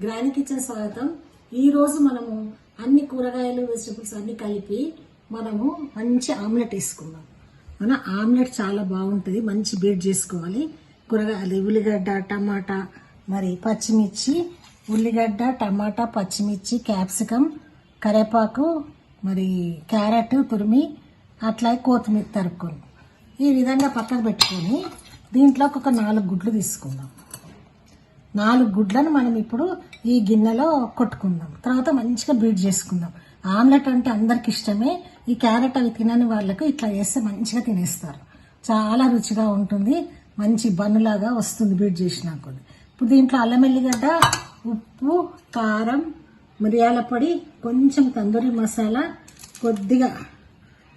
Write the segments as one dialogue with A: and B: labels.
A: Grand kitchen స్వాగతం. ఈ రోజు మనము అన్ని కూరగాయలు వెజిటబుల్స్ అన్ని కలిపి మనము మంచి ఆమ్లెట్ వేసుకుందాం. మన ఆమ్లెట్ చాలా బాగుంటుంది. మంచి బీట్ చేసుకోవాలి. కూరగాయలు ఉల్లిగడ్డ, టమాటా, మరి పచ్చిమిర్చి, ఉల్లిగడ్డ, టమాటా, పచ్చిమిర్చి, క్యాప్సికం, కరివేపాకు, మరి క్యారెట్ తురిమి, అట్లాగే కొత్తిమీర తరుక్కొని ఈ విధంగా పక్కకు పెట్టుకొని దీంట్లోకి ఒక 4 గుడ్లు తీసుకుందాం. 4 గుడ్లను మనం ఇప్పుడు ఈ గిన్నెలో కొట్టుకుందాం. తర్వాత మంచిగా బీట్ చేసుకుందాం. ఆమ్లెట్ అంటే అందరికి ఇష్టమే. ఈ క్యారెట్ అవి తినని వాళ్ళకు ఇట్లా వేస్తే మంచిగా తినేస్తారు. చాలా రుచిగా ఉంటుంది. మంచి బన్నులాగా వస్తుంది బీట్ చేసినా కొద్ది. ఇప్పుడు దీంట్లో అల్లం ఎల్లిగడ్డ, ఉప్పు, కారం, మిరియాల పొడి, కొంచెం తందూరి మసాలా, కొద్దిగా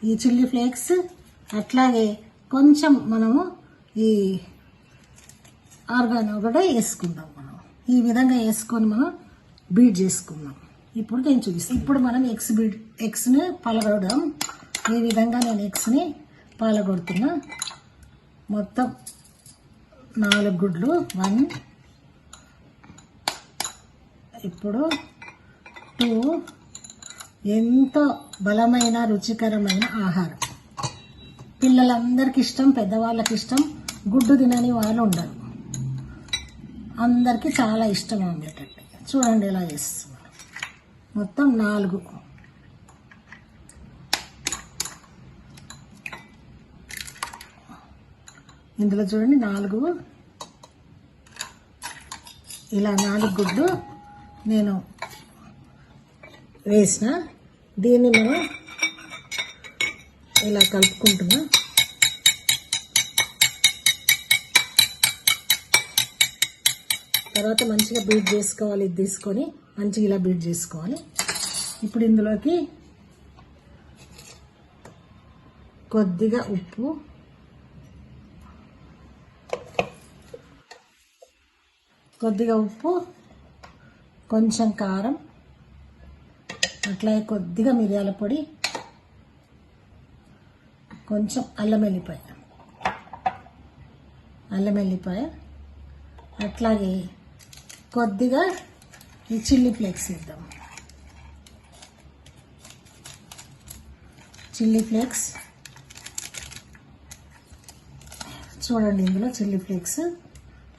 A: ఈ చిల్లీ ఫ్లేక్స్, అట్లాగే కొంచెం మనము ఈ ఆర్గానో కూడా వేసుకుందాం. మనం ఈ విధంగా వేసుకొని మనం బీట్ చేసుకుందాం. ఇప్పుడు నేను చూపిస్తాను. ఇప్పుడు మనం ఎగ్స్ని పలగొడదాం. ఈ విధంగా నేను ఎగ్స్ని పలగొడుతున్నా. మొత్తం 4 గుడ్లు 1, ఇప్పుడు 2. ఎంతో బలమైన రుచికరమైన ఆహారం. పిల్లలందరికీ ఇష్టం, పెద్దవాళ్ళకి ఇష్టం. గుడ్డు తినని వాళ్ళు ఉండరు. అందరికీ చాలా ఇష్టం ఆమ్లెట్ అంటే. చూడండి ఎలా చేస్తున్నారు. మొత్తం 4. ఇందులో చూడండి 4. ఇలా 4 గుడ్లు నేను వేసిన. దీన్ని మనం ఇలా కలుపుకుంటున్నా. తర్వాత మంచిగా బీట్ చేసుకోవాలి. ఇది తీసుకొని మంచిగా ఇలా బీట్ చేసుకోవాలి. ఇప్పుడు ఇందులోకి కొద్దిగా ఉప్పు, కొంచెం కారం, అట్లాగే కొద్దిగా మిరియాల పొడి, కొంచెం అల్లం వెల్లిపాయ, అట్లాగే కొద్దిగా ఈ చిల్లీ ఫ్లేక్స్ వేద్దాం. చిల్లీ ఫ్లేక్స్ చూడండి, ఇందులో చిల్లీ ఫ్లేక్స్,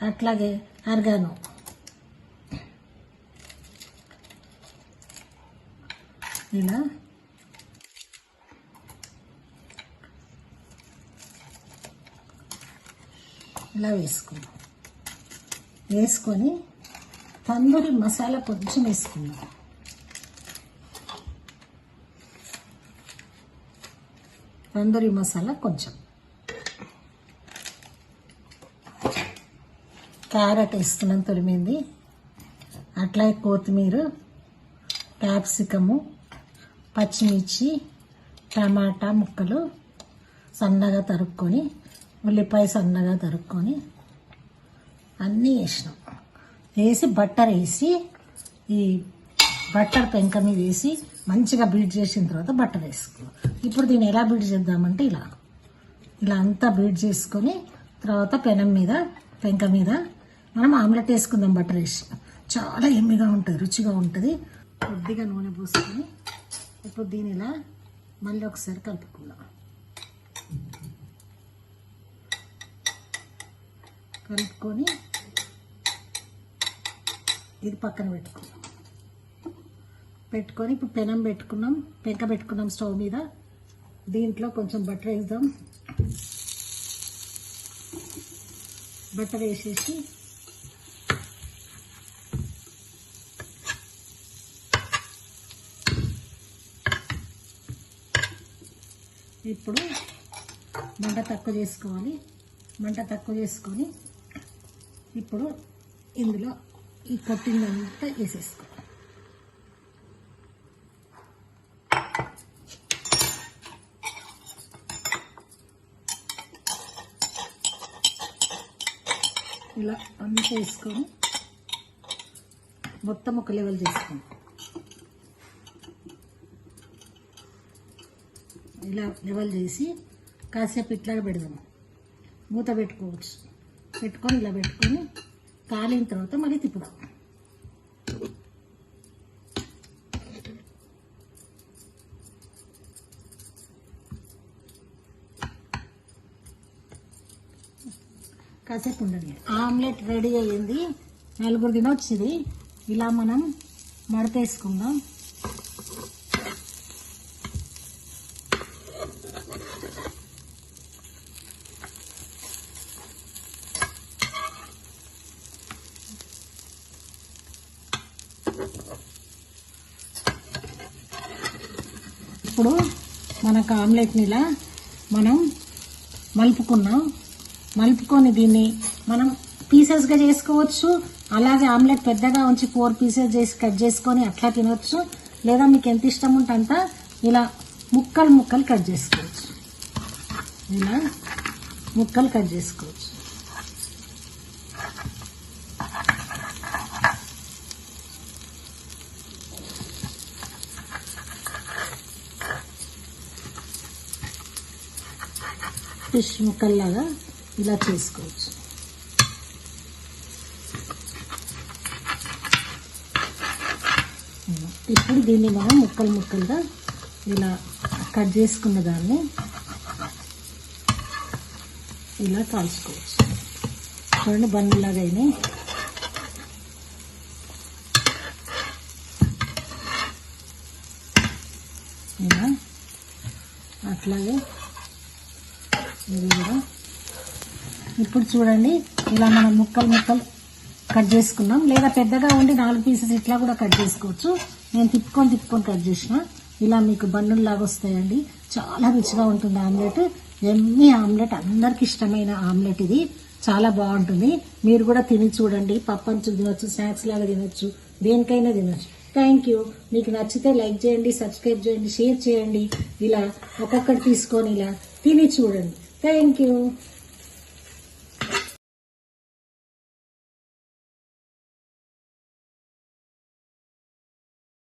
A: అట్లాగే ఆర్గానో, ఇలా వేసుకొని తందూరి మసాలా కొంచెం వేసుకుందాం. తందూరి మసాలా కొంచెం, క్యారెట్ వేసుకున్నాం తురిమింది, అట్లాగే కొత్తిమీర, క్యాప్సికము, పచ్చిమిర్చి, టమాటా ముక్కలు సన్నగా తరుక్కొని, ఉల్లిపాయ సన్నగా తరుక్కొని అన్నీ వేసినాం. వేసి బట్టర్ వేసి ఈ బట్టర్ పెంక మీద వేసి మంచిగా బీట్ చేసిన తర్వాత బట్టర్ వేసుకున్నాం. ఇప్పుడు దీన్ని ఎలా బీట్ చేద్దామంటే ఇలా అంతా బీట్ చేసుకొని తర్వాత పెంక మీద మనం ఆమ్లెట్ వేసుకుందాం. బట్టర్ వేసి చాలా ఎమ్మిగా ఉంటుంది, రుచిగా ఉంటుంది. కొద్దిగా నూనె పోసుకొని ఇప్పుడు దీని ఇలా మళ్ళీ ఒకసారి కలుపుకుందాం. కలుపుకొని ఇది పక్కన పెట్టుకొని ఇప్పుడు పెంక పెట్టుకున్నాం స్టవ్ మీద. దీంట్లో కొంచెం బటర్ వేద్దాం. బటర్ వేసేసి ఇప్పుడు మంట తక్కువ చేసుకొని ఇప్పుడు ఇందులో ఈ కొట్టిందంతా వేసేసుకో. ఇలా అంతా వేసుకొని మొత్తం ఒక లెవెల్ చేసుకోండి. ఇలా లెవెల్ చేసి కాసేపు ఇట్లాగా పెడదాము. మూత పెట్టుకోవచ్చు. పెట్టుకొని ఇలా పెట్టుకొని కాలిన తర్వాత మళ్ళీ తిప్పుదాం. కాసేపు ఉండండి. ఆమ్లెట్ రెడీ అయ్యింది. 4 తినొచ్చింది. ఇలా మనం మడతేసుకుందాం. ఇప్పుడు మనకు ఆమ్లెట్ని ఇలా మనం మలుపుకొని దీన్ని మనం పీసెస్గా చేసుకోవచ్చు. అలాగే ఆమ్లెట్ పెద్దగా ఉంచి 4 పీసెస్ చేసి కట్ చేసుకొని అట్లా తినొచ్చు. లేదా మీకు ఎంత ఇష్టం ఉంటే అంత ఇలా ముక్కలు కట్ చేసుకోవచ్చు. ఇలా ముక్కలు కట్ చేసుకోవచ్చు. ఫిష్ ముక్కల్లాగా ఇలా చేసుకోవచ్చు. ఇప్పుడు దీన్ని మనం ముక్కలుగా ఇలా కట్ చేసుకున్న దాన్ని ఇలా కాల్చుకోవచ్చు. చూడండి బన్నులాగా అయినాయి. ఇలా అట్లాగే ఇది కూడా. ఇప్పుడు చూడండి ఇలా మనం ముక్కలు కట్ చేసుకున్నాం. లేదా పెద్దగా ఉండి 4 పీసెస్ ఇట్లా కూడా కట్ చేసుకోవచ్చు. నేను తిప్పుకొని కట్ చేసిన ఇలా మీకు బన్నుల్లాగా వస్తాయండి. చాలా రుచిగా ఉంటుంది ఆమ్లెట్. ఎమ్మి ఆమ్లెట్, అందరికి ఇష్టమైన ఆమ్లెట్ ఇది. చాలా బాగుంటుంది. మీరు కూడా తిని చూడండి. పప్పంచు తినొచ్చు, స్నాక్స్ లాగా తినొచ్చు, దేనికైనా తినొచ్చు. Thank you. మీకు నచ్చితే లైక్ చేయండి, సబ్స్క్రైబ్ చేయండి, షేర్ చేయండి. ఇలా ఒక్కొక్కటి తీసుకొని ఇలా తిని చూడండి. Thank you.